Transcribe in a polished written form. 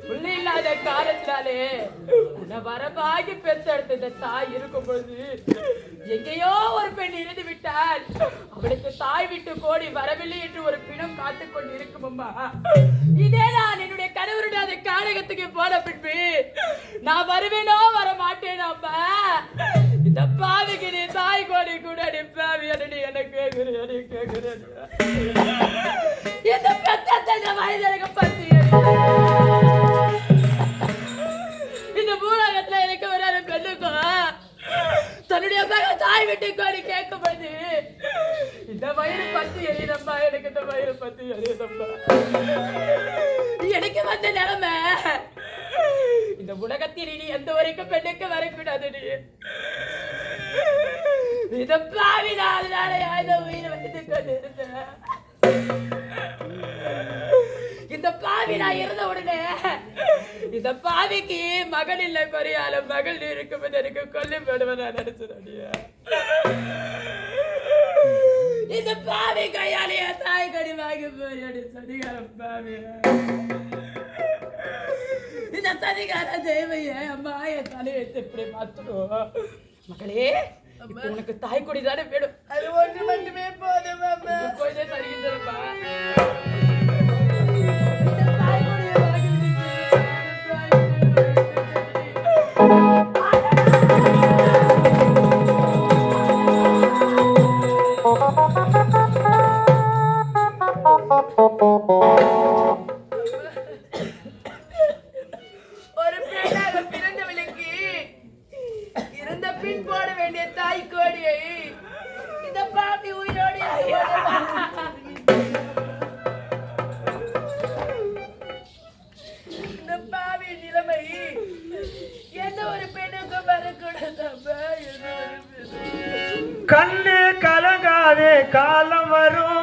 புள்ளி இல்லாத காலத்தினாலே உன்னை வரபாகி பெற்றெடுத்த தாய் இருக்கும் பொழுது எங்கேயோ ஒரு பெண் இருந்து விட்டால் அவளுக்கு தாய் விட்டு கோடி வரவில்லை என்று ஒரு பிணம் காத்துக் கொண்டு இருக்கும் அம்மா. இதே நான் என்னுடைய கணவருடைய அந்த காரகத்துக்கு போன பின்பு நான் வருவேனோ வர மாட்டேன் அம்மா. இந்த பாவிக்கு நீ தாய் கோடி கூட அடிப்பாவி அடி எனக்கு கேட்கிறேன் இந்த பெத்த வயது பத்தி இந்த பூலகத்துல எனக்கு ஒரு பெண்ணுக்கும் தன்னுடைய மகன் தாய் விட்டு கோடி கேட்கும்போது இந்த வயிறு பத்தி எரியதப்பா, எனக்கு இந்த வயிறு பத்தி எரியதப்பா. எனக்கு வந்த நிலைமை இந்த உலகத்தில் இனி எந்த வரைக்கும் பெண்ணுக்கு வரக்கூடாது. இந்த பாவிதான் அதனால இந்த உயிரை வந்து கொண்டு இருந்தேன். இந்த பாவி நான் இருந்த உடனே இந்த பாவிக்கு மகன் இல்லை குறையாலும் மகள் இருக்கும்போது எனக்கு கொல்லி போடுவதா நினைச்சடியா. இந்த பாவி கையாலேய தாய் கடி வாங்கி போய் சதிகாரம் பாவி. இந்த சதிகார தேவைய அம்மா என் தலையை இப்படி மாத்தணும். மகளே உனக்கு தாய் கொடி தானே வேணும். அது ஒன்று மட்டுமே போதும் போதே தருகின்றப்பா. ஒரு பெண்ணாக பிறந்தவளுக்கு இருந்த பின் போட வேண்டிய தாய் கோடியை இந்த பாப்பி உயிரோடு இந்த பாவி நிலைமை எந்த ஒரு பெண்ணுக்கும் வரக்கூடாது. கண்ணு கலங்காதே, காலம் வரும்